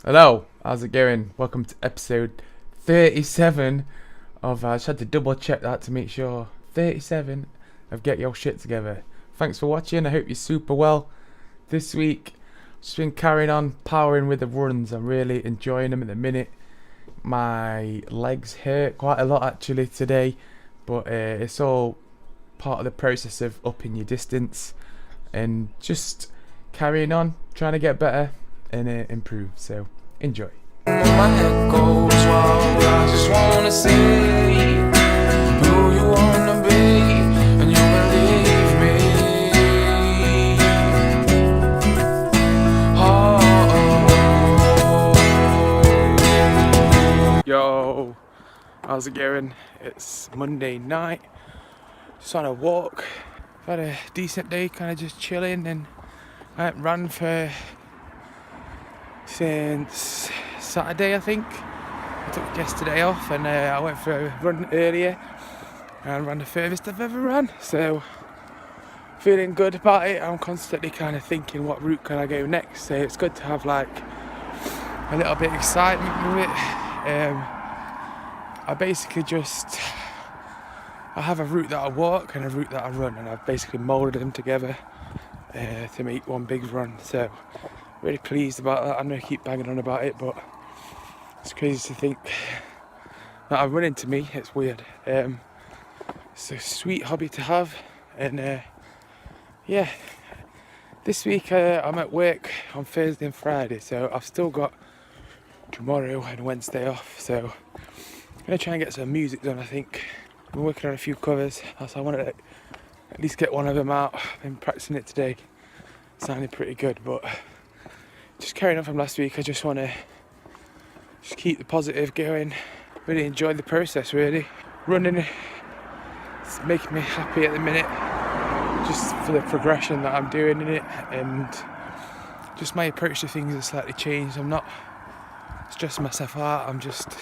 Hello, how's it going? Welcome to episode 37 of, I just had to double check that to make sure, 37 of Get Your Shit Together. Thanks for watching, I hope you're super well. This week, just been carrying on, powering with the runs, I'm really enjoying them at the minute. My legs hurt quite a lot actually today, but it's all part of the process of upping your distance and just carrying on, trying to get better and improve. So enjoy. My head goes wild. I just wanna see who you wanna be, and you believe me. Oh. Yo, how's it going? It's Monday night. Just on a walk. I've had a decent day, kind of just chilling, and I haven't ran for since Saturday, I think. I took yesterday off and I went for a run earlier and ran the furthest I've ever run. So feeling good about it. I'm constantly kind of thinking, what route can I go next? So it's good to have like a little bit of excitement with it. I basically I have a route that I walk and a route that I run, and I've basically moulded them together to make one big run. So really pleased about that. I know I keep banging on about it, but it's crazy to think that I'm running. To me, it's weird. It's a sweet hobby to have, and yeah. This week I'm at work on Thursday and Friday, so I've still got tomorrow and Wednesday off. So I'm gonna try and get some music done. I think I've been working on a few covers, so I wanted to at least get one of them out. I've been practicing it today. Sounded pretty good, but just carrying on from last week, I just want to just keep the positive going. Really enjoy the process, really. Running, it's making me happy at the minute, just for the progression that I'm doing in it, and just my approach to things has slightly changed. I'm not stressing myself out, I'm just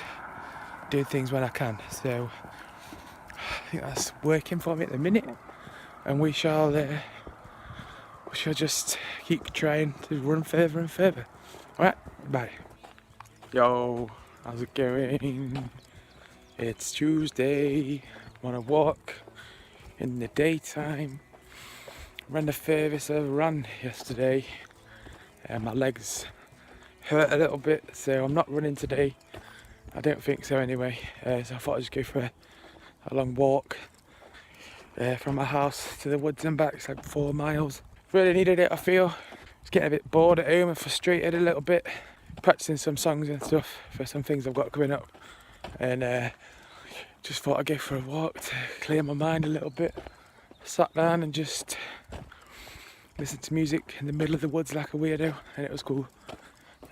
doing things when I can. So I think that's working for me at the minute, and we shall just keep trying to run further and further. Alright, bye. Yo, how's it going? It's Tuesday. I'm on a walk in the daytime. Ran the furthest I ever ran yesterday, and my legs hurt a little bit, so I'm not running today. I don't think so anyway. So I thought I'd just go for a long walk from my house to the woods and back. It's like 4 miles. Really needed it, I feel. Just getting a bit bored at home and frustrated a little bit. Practicing some songs and stuff for some things I've got coming up. And just thought I'd go for a walk to clear my mind a little bit. Sat down and just listened to music in the middle of the woods like a weirdo, and it was cool.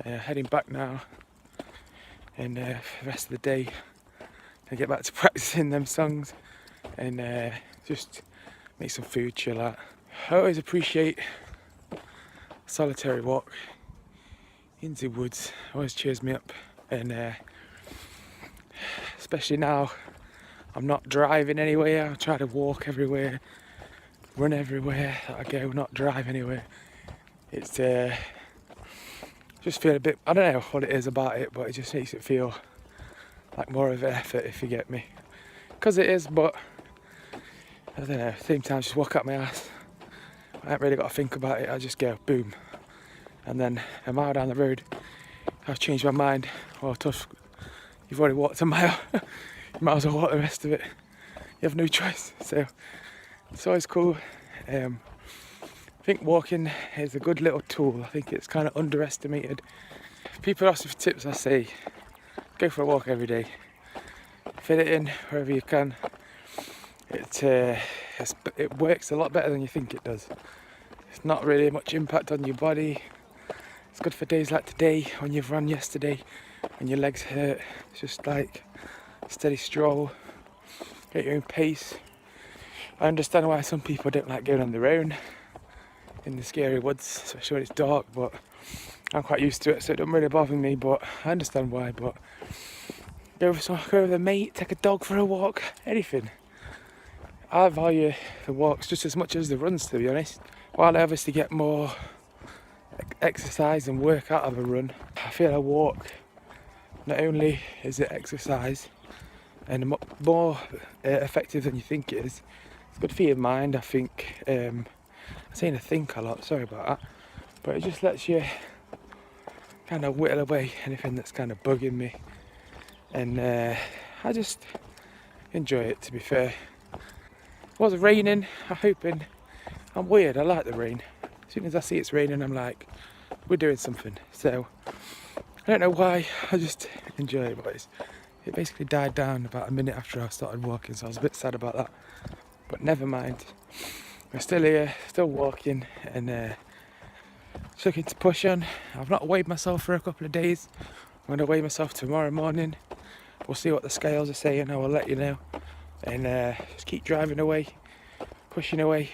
Heading back now, and for the rest of the day I get back to practicing them songs and just make some food, chill out. I always appreciate a solitary walk into the woods. Always cheers me up, and especially now I'm not driving anywhere. I try to walk everywhere, run everywhere that I go, not drive anywhere. It's just feel a bit, I don't know what it is about it, but it just makes it feel like more of an effort, if you get me. Because it is, but I don't know, at the same time, just walk up my ass. I haven't really got to think about it, I just go boom. And then a mile down the road, I've changed my mind. Well, tough, you've already walked a mile, you might as well walk the rest of it. You have no choice, so it's always cool. I think walking is a good little tool. I think it's kind of underestimated. If people ask me for tips, I say go for a walk every day. Fit it in wherever you can. It works a lot better than you think it does. It's not really much impact on your body. It's good for days like today, when you've run yesterday, when your legs hurt. It's just like a steady stroll, get your own pace. I understand why some people don't like going on their own in the scary woods, especially when it's dark, but I'm quite used to it, so it doesn't really bother me. But I understand why. But go with a mate, take a dog for a walk, anything. I value the walks just as much as the runs, to be honest. While I obviously get more exercise and work out of a run. I feel a walk, not only is it exercise and more effective than you think it is, it's good for your mind. I think, I'm saying I think a lot, sorry about that, but it just lets you kind of whittle away anything that's kind of bugging me, and I just enjoy it, to be fair. It was raining, I'm weird, I like the rain. As soon as I see it's raining, I'm like, we're doing something. So I don't know why, I just enjoy it, but it basically died down about a minute after I started walking, so I was a bit sad about that, but never mind. We're still here, still walking, and just looking to push on. I've not weighed myself for a couple of days. I'm going to weigh myself tomorrow morning. We'll see what the scales are saying, I will let you know. And just keep driving away, pushing away.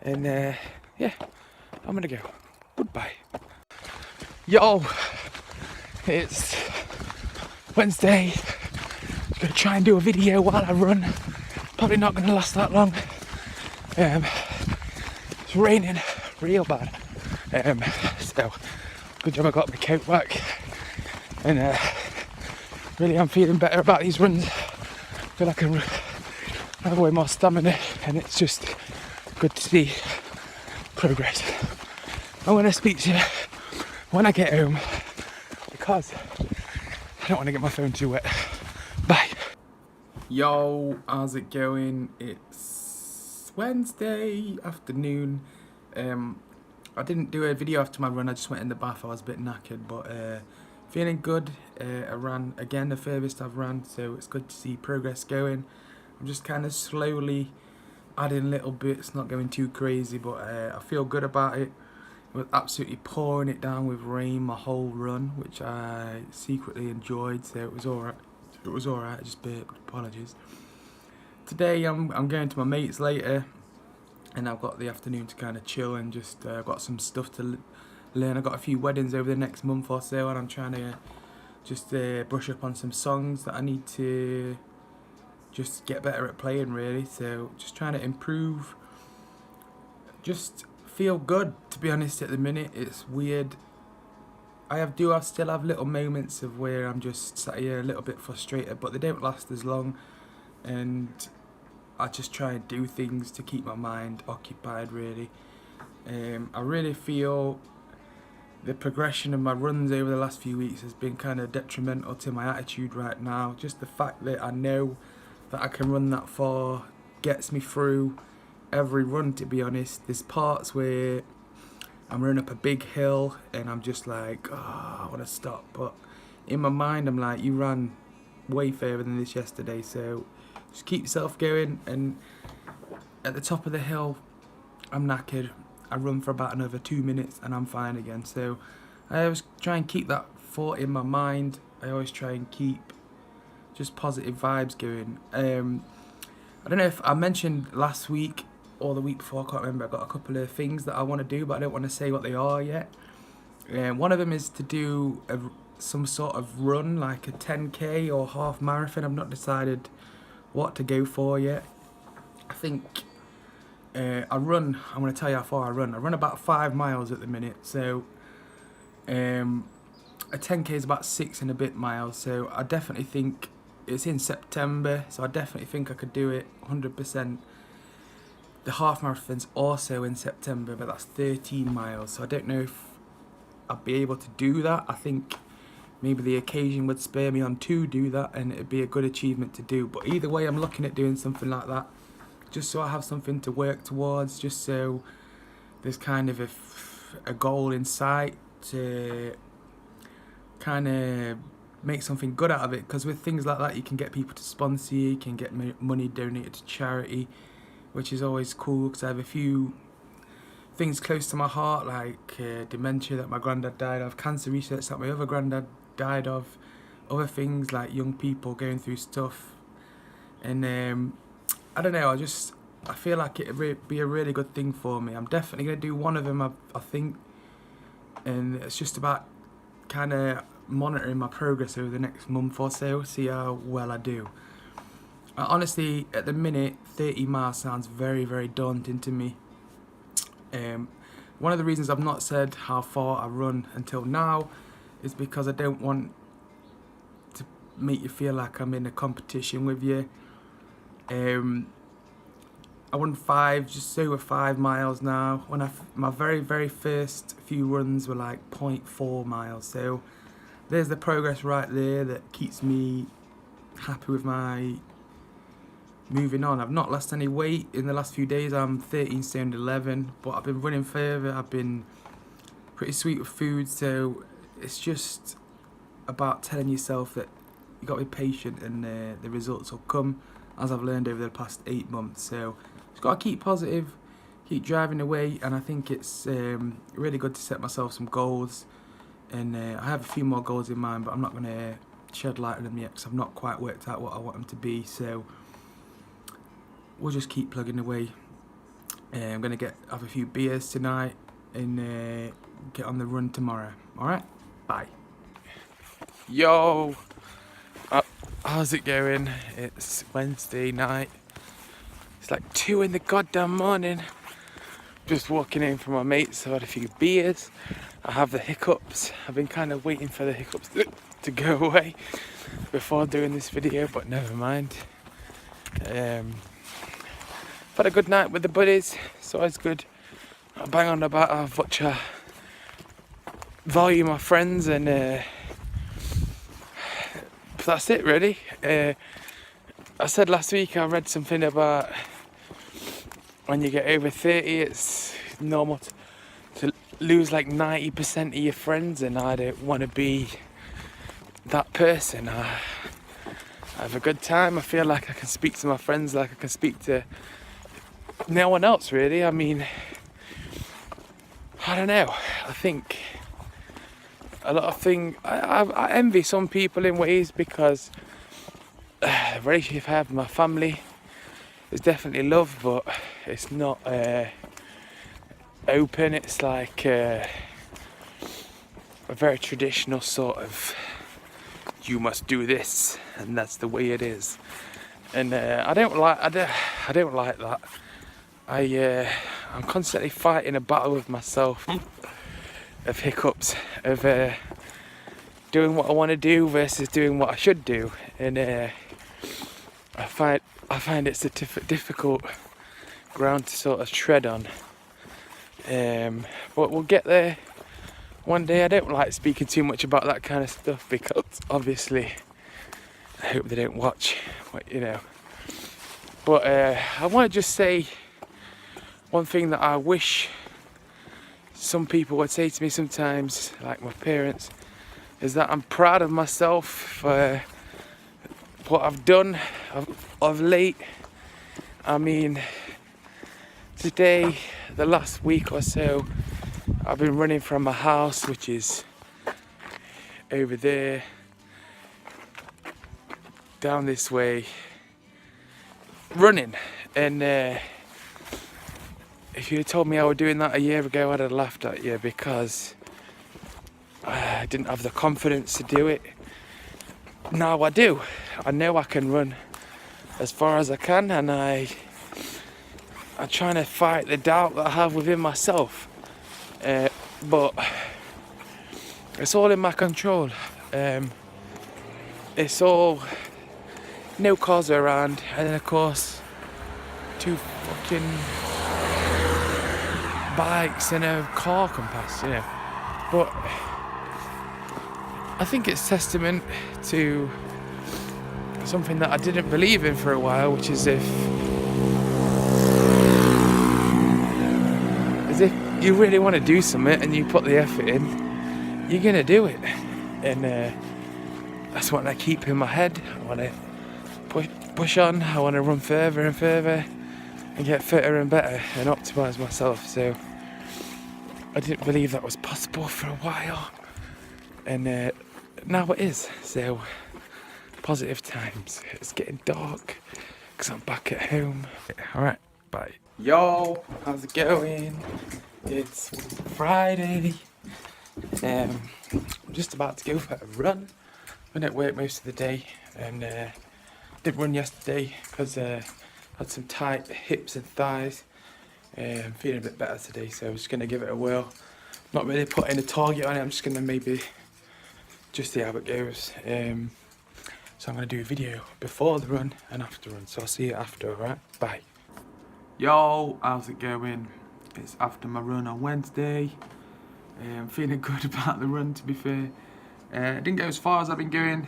And yeah, I'm going to go. Goodbye. Yo, it's Wednesday. I'm going to try and do a video while I run. Probably not going to last that long. It's raining real bad. So good job I got my coat back, and really I'm feeling better about these runs. I feel like I have way more stamina, and it's just good to see progress. I'm going to speak to you when I get home because I don't want to get my phone too wet. Bye. Yo, how's it going? It's Wednesday afternoon. I didn't do a video after my run, I just went in the bath. I was a bit knackered, but feeling good. I ran again, the furthest I've ran, so it's good to see progress going. I'm just kind of slowly adding little bits, not going too crazy, but I feel good about it. I was absolutely pouring it down with rain my whole run, which I secretly enjoyed, so it was alright. I just burped, apologies. Today I'm going to my mates later, and I've got the afternoon to kind of chill and just got some stuff to learn. I've got a few weddings over the next month or so, and I'm trying to just brush up on some songs that I need to just get better at playing, really. So just trying to improve, just feel good, to be honest. At the minute it's weird. I still have little moments of where I'm just sat here a little bit frustrated, but they don't last as long, and I just try and do things to keep my mind occupied, really. I really feel the progression of my runs over the last few weeks has been kind of detrimental to my attitude right now. Just the fact that I know that I can run that far gets me through every run, to be honest. There's parts where I'm running up a big hill and I'm just like, oh, I want to stop, but in my mind I'm like, you ran way further than this yesterday, so just keep yourself going. And at the top of the hill, I'm knackered. I run for about another 2 minutes and I'm fine again. So I always try and keep that thought in my mind. I always try and keep just positive vibes going. I don't know if I mentioned last week or the week before, I can't remember. I've got a couple of things that I want to do, but I don't want to say what they are yet. One of them is to do some sort of run, like a 10k or half marathon. I've not decided what to go for yet. I think I'm going to tell you how far I run. I run about 5 miles at the minute, so a 10k is about 6 and a bit miles, so I definitely think it's in September, so I definitely think I could do it 100%. The half marathon's also in September, but that's 13 miles, so I don't know if I'd be able to do that. I think maybe the occasion would spur me on to do that, and it'd be a good achievement to do. But either way, I'm looking at doing something like that, just so I have something to work towards, just so there's kind of a goal in sight to kind of make something good out of it. Because with things like that, you can get people to sponsor you, you can get money donated to charity, which is always cool, because I have a few things close to my heart, like dementia that my granddad died of, cancer research that my other granddad died of, other things like young people going through stuff, and I don't know, I feel like it'd be a really good thing for me. I'm definitely going to do one of them, I think, and it's just about kind of monitoring my progress over the next month or so, see how well I do. Honestly, at the minute, 30 miles sounds very, very daunting to me. One of the reasons I've not said how far I run until now is because I don't want to make you feel like I'm in a competition with you. I run just over 5 miles now. My very first few runs were like 0.4 miles. So there's the progress right there that keeps me happy with my moving on. I've not lost any weight in the last few days. I'm 13 stone 11, but I've been running further. I've been pretty sweet with food, so it's just about telling yourself that you got to be patient, and the results will come, as I've learned over the past 8 months. So just got to keep positive, keep driving away, and I think it's really good to set myself some goals. And I have a few more goals in mind, but I'm not going to shed light on them yet because I've not quite worked out what I want them to be. So we'll just keep plugging away. I'm going to have a few beers tonight and get on the run tomorrow. Alright? Bye. Yo! How's it going? It's Wednesday night. It's like 2 in the goddamn morning. Just walking in from my mates. I've had a few beers. I have the hiccups. I've been kind of waiting for the hiccups to go away before doing this video, but never mind. Had a good night with the buddies. It's always good. I bang on about how much I value my friends, and that's it really. I said last week I read something about when you get over 30 it's normal to lose like 90% of your friends, and I don't want to be that person. I have a good time. I feel like I can speak to my friends like I can speak to no one else really. I mean, I don't know. I think a lot of things, I envy some people in ways, because the relationship I have with my family is definitely love, but it's not open. It's like a very traditional sort of, you must do this and that's the way it is, and I don't like that. I'm constantly fighting a battle with myself of hiccups, of doing what I want to do versus doing what I should do, and I find it's a difficult ground to sort of tread on. But we'll get there one day. I don't like speaking too much about that kind of stuff because obviously I hope they don't watch, you know. But I want to just say one thing that I wish some people would say to me sometimes, like my parents, is that I'm proud of myself for what I've done of late. I mean, today, the last week or so, I've been running from my house, which is over there, down this way, running. And if you had told me I was doing that a year ago, I'd have laughed at you, because I didn't have the confidence to do it. Now I do. I know I can run as far as I can, and I'm trying to fight the doubt that I have within myself. But it's all in my control. It's all no cars around, and then of course 2 fucking bikes and a car come past, you know. But I think it's testament to something that I didn't believe in for a while, which is if you really want to do something and you put the effort in, you're gonna do it. And that's what I keep in my head. I want to push on. I want to run further and further and get fitter and better and optimise myself. So I didn't believe that was possible for a while, and now it is. So positive times. It's getting dark because I'm back at home. Alright, bye. Yo, how's it going? It's Friday. I'm just about to go for a run. Been at work most of the day, and didn't run yesterday because I had some tight hips and thighs. I'm feeling a bit better today, so I'm just going to give it a whirl. Not really putting a target on it, I'm just going to maybe just see how it goes. So I'm going to do a video before the run and after the run, so I'll see you after, alright? Bye. Yo, how's it going? It's after my run on Wednesday. I'm feeling good about the run, to be fair. I didn't go as far as I've been going.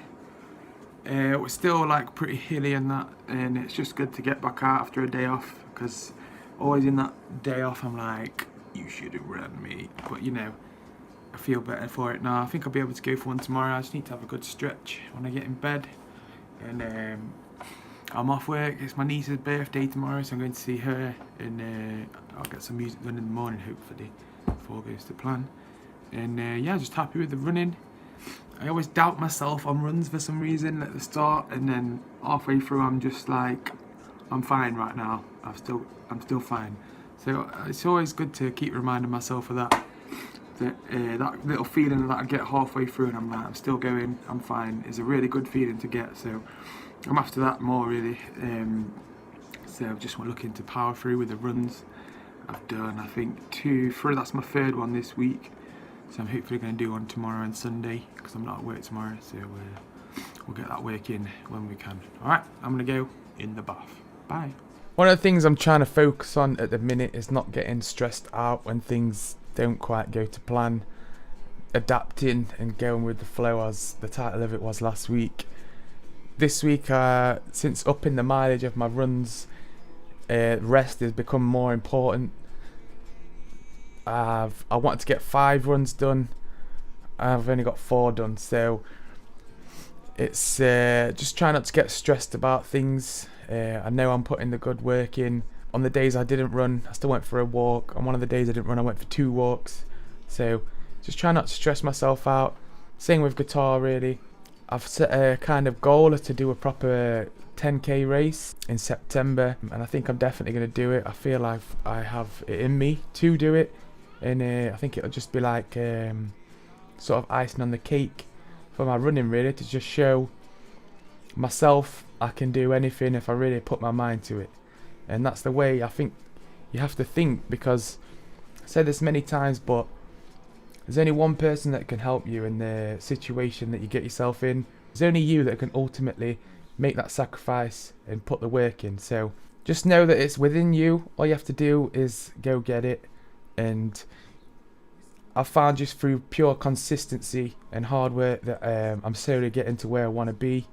It was still like pretty hilly and that, and it's just good to get back out after a day off, because always in that day off I'm like, you should have run me, but you know, I feel better for it now. I think I'll be able to go for one tomorrow. I just need to have a good stretch when I get in bed, and I'm off work. It's my niece's birthday tomorrow, so I'm going to see her, and I'll get some music done in the morning hopefully, if all goes to plan. And yeah, just happy with the running. I always doubt myself on runs for some reason at the start, and then halfway through I'm just like, I'm fine right now. I'm still fine. So it's always good to keep reminding myself of that. That little feeling that I get halfway through and I'm like, I'm still going, I'm fine, is a really good feeling to get. So I'm after that more really. So I've just looking to power through with the runs. I've done, I think, 2, 3, that's my 3rd one this week. So I'm hopefully going to do one tomorrow and Sunday, because I'm not at work tomorrow, so we'll get that work in when we can. Alright, I'm going to go in the bath. Bye. One of the things I'm trying to focus on at the minute is not getting stressed out when things don't quite go to plan. Adapting and going with the flow, as the title of it was last week. This week, since upping the mileage of my runs, rest has become more important. I wanted to get 5 runs done. I've only got 4 done, so it's just trying not to get stressed about things. I know I'm putting the good work in. On the days I didn't run, I still went for a walk. On one of the days I didn't run, I went for 2 walks. So just try not to stress myself out. Same with guitar really. I've set a kind of goal to do a proper 10k race in September, and I think I'm definitely going to do it. I feel like I have it in me to do it, and I think it'll just be like sort of icing on the cake for my running really, to just show myself I can do anything if I really put my mind to it. And that's the way I think you have to think, because I said this many times, but there's only one person that can help you in the situation that you get yourself in. There's only you that can ultimately make that sacrifice and put the work in. So just know that it's within you. All you have to do is go get it. And I've found just through pure consistency and hard work that I'm slowly getting to where I want to be.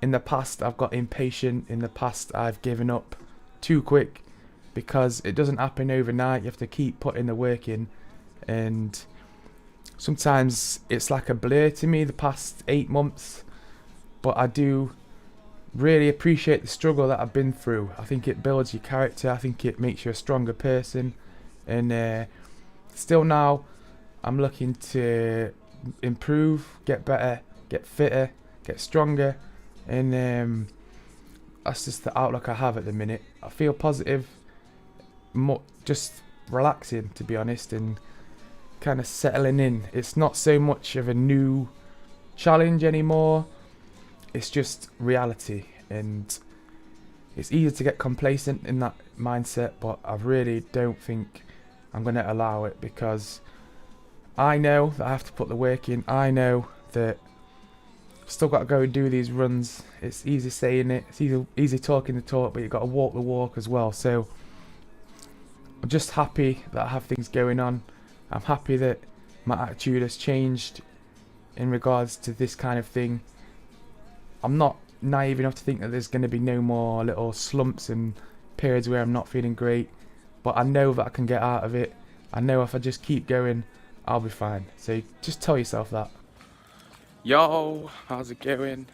In the past I've got impatient. In the past I've given up too quick, because it doesn't happen overnight. You have to keep putting the work in, and sometimes it's like a blur to me the past 8 months, but I do really appreciate the struggle that I've been through. I think it builds your character. I think it makes you a stronger person, and still now I'm looking to improve, get better, get fitter, get stronger, and that's just the outlook I have at the minute. I feel positive, just relaxing to be honest, and kind of settling in. It's not so much of a new challenge anymore, it's just reality, and it's easy to get complacent in that mindset, but I really don't think I'm going to allow it, because I know that I have to put the work in. I know that I've still got to go and do these runs. It's easy saying it, it's easy talking the talk, but you've got to walk the walk as well. So I'm just happy that I have things going on. I'm happy that my attitude has changed in regards to this kind of thing. I'm not naive enough to think that there's going to be no more little slumps and periods where I'm not feeling great, but I know that I can get out of it. I know if I just keep going, I'll be fine. So just tell yourself that. Yo, how's it going?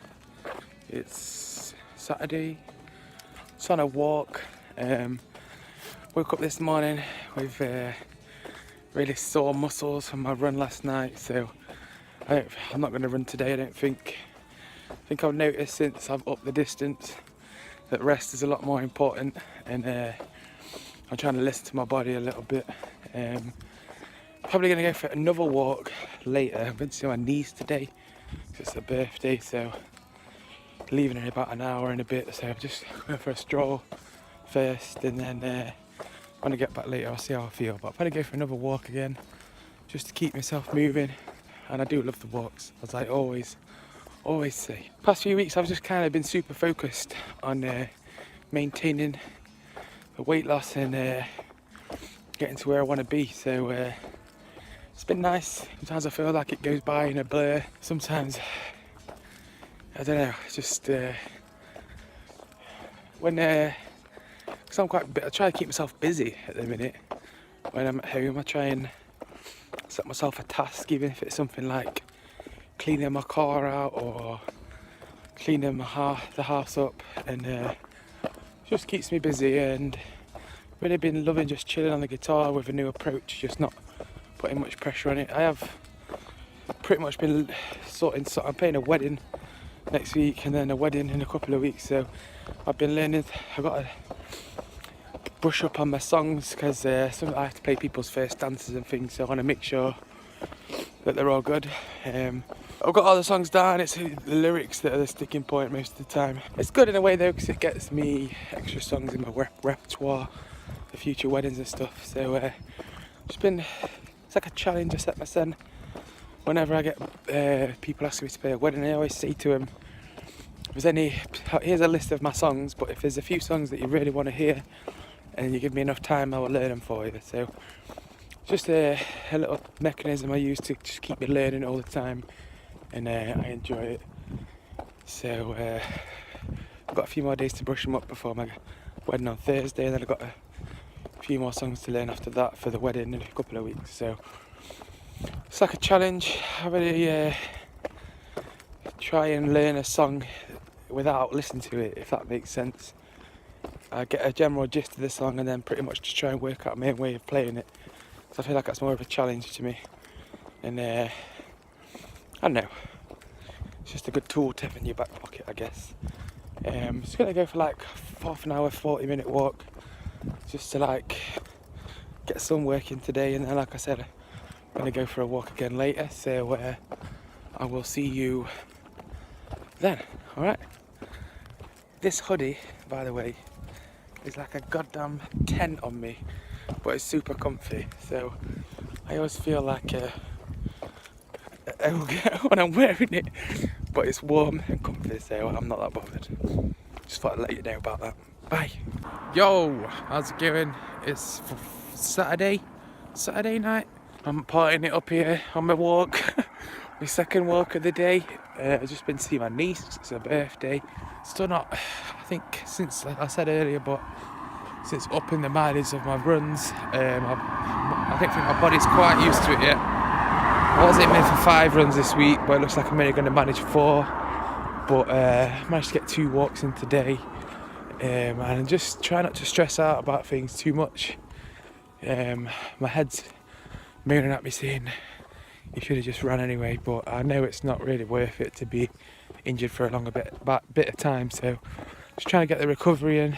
It's Saturday, it's on a walk. Woke up this morning with really sore muscles from my run last night, so I'm not going to run today, I don't think. I think I've noticed since I've upped the distance that rest is a lot more important, and I'm trying to listen to my body a little bit. Probably going to go for another walk later. I'm going to see my niece today, it's her birthday, so leaving in about an hour and a bit, so I'm just going for a stroll first, and then When I get back later, I'll see how I feel. But I'll probably go for another walk again, just to keep myself moving. And I do love the walks, as I always say. Past few weeks, I've just kind of been super focused on maintaining the weight loss and getting to where I want to be. So it's been nice. Sometimes I feel like it goes by in a blur. Sometimes, I don't know, it's just because I try to keep myself busy at the minute. When I'm at home, I try and set myself a task, even if it's something like cleaning my car out or cleaning the house up, and just keeps me busy. And really been loving just chilling on the guitar with a new approach, just not putting much pressure on it. I have pretty much been I'm playing a wedding next week and then a wedding in a couple of weeks, so I've been learning. I've got to brush up on my songs because I have to play people's first dances and things, so I want to make sure that they're all good. I've got all the songs down. It's the lyrics that are the sticking point most of the time. It's good in a way though, because it gets me extra songs in my repertoire for future weddings and stuff. So it's like a challenge I set myself. Whenever I get people asking me to play a wedding, I always say to them, here's a list of my songs, but if there's a few songs that you really want to hear and you give me enough time, I will learn them for you. So just a little mechanism I use to just keep me learning all the time, and I enjoy it. So I've got a few more days to brush them up before my wedding on Thursday, and then I've got a few more songs to learn after that for the wedding in a couple of weeks. So it's like a challenge. I really try and learn a song without listening to it, if that makes sense. I get a general gist of the song and then pretty much just try and work out my own way of playing it. So I feel like that's more of a challenge to me. And I don't know, it's just a good tool to have in your back pocket, I guess. Just gonna go for like half an hour, 40-minute walk, just to like get some work in today. And then, like I said, I'm gonna go for a walk again later. So I will see you then. All right. This hoodie, by the way, is like a goddamn tent on me, but it's super comfy. So I always feel like when I'm wearing it, but it's warm and comfy, so I'm not that bothered. Just thought I'd let you know about that. Bye. Yo, how's it going? It's Saturday night. I'm partying it up here on my walk. My second walk of the day. I've just been to see my niece. It's her birthday. Still not, I think, since, like I said earlier, but since upping the mileage of my runs, I don't think my body's quite used to it yet. I was aiming for 5 runs this week, but it looks like I'm only going to manage 4. But I managed to get 2 walks in today, and just try not to stress out about things too much. My head's moaning at me saying you should have just run anyway, but I know it's not really worth it to be injured for a longer bit of time. So just trying to get the recovery in,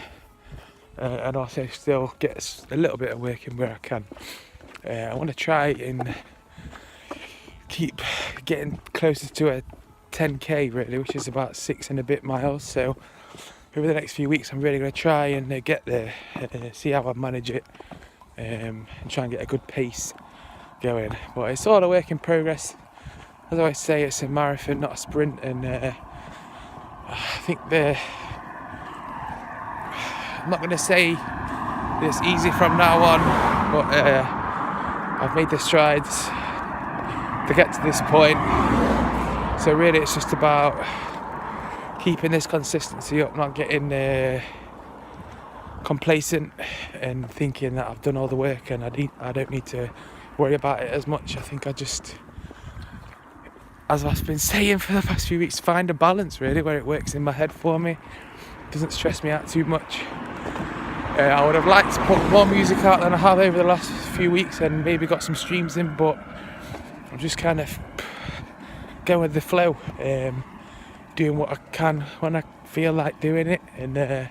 and also still get a little bit of work in where I can. I want to try and keep getting closer to a 10k really, which is about 6 and a bit miles. So over the next few weeks I'm really going to try and get there, see how I manage it, and try and get a good pace going. But it's all a work in progress. As I always say, it's a marathon, not a sprint, and I think I'm not going to say it's easy from now on, but I've made the strides to get to this point. So really it's just about keeping this consistency up, not getting complacent and thinking that I've done all the work and I don't need to worry about it as much. I think I just, as I've been saying for the past few weeks, find a balance really where it works in my head for me, doesn't stress me out too much. I would have liked to put more music out than I have over the last few weeks and maybe got some streams in, but I'm just kind of going with the flow, doing what I can when I feel like doing it, and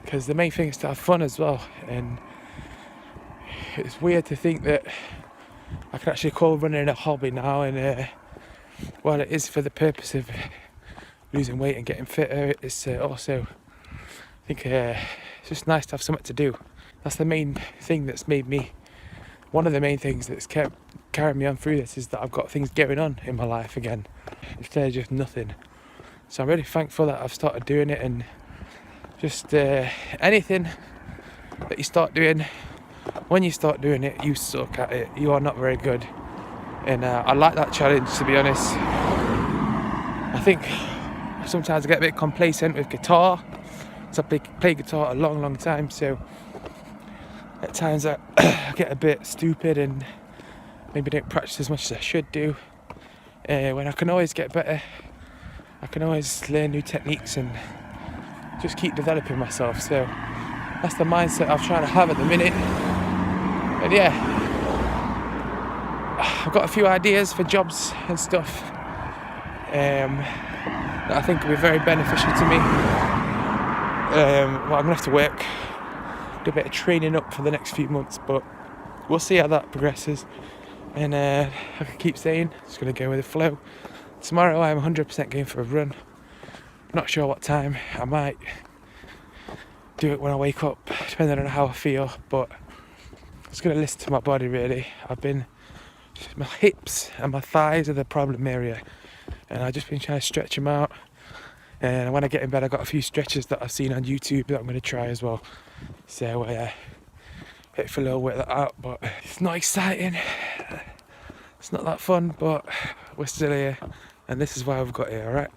because the main thing is to have fun as well. And it's weird to think that I can actually call running a hobby now, and while it is for the purpose of losing weight and getting fitter, it's also, I think it's just nice to have something to do. that's the main thing that's made me, one of the main things that's kept carrying me on through this, is that I've got things going on in my life again instead of just nothing. So I'm really thankful that I've started doing it, and just anything that you start doing, when you start doing it, you suck at it, you are not very good. And I like that challenge, to be honest. I think sometimes I get a bit complacent with guitar, so I play guitar a long time, so at times I get a bit stupid and maybe don't practice as much as I should do, when I can always get better. I can always learn new techniques and just keep developing myself. So that's the mindset I'm trying to have at the minute. And yeah, I've got a few ideas for jobs and stuff that I think will be very beneficial to me. Well, I'm gonna have to work, do a bit of training up for the next few months, but we'll see how that progresses. And I can keep saying, just gonna go with the flow. Tomorrow I'm 100% going for a run. Not sure what time. I might do it when I wake up, depending on how I feel, but just gonna listen to my body really. My hips and my thighs are the problem area, and I've just been trying to stretch them out. And when I get in bed, I've got a few stretches that I've seen on YouTube that I'm going to try as well. So hopefully I'll work that out, but it's not exciting. It's not that fun, but we're still here, and this is why we've got here, alright?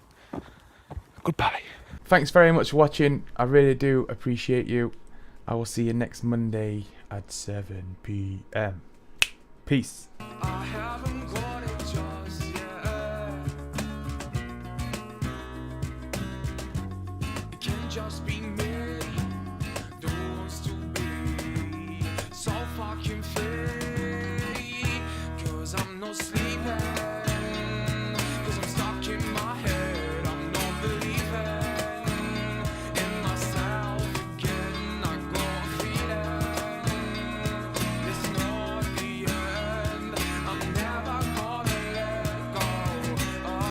Goodbye. Thanks very much for watching. I really do appreciate you. I will see you next Monday at 7 p.m. Peace. I haven't got it just yet. It can't just be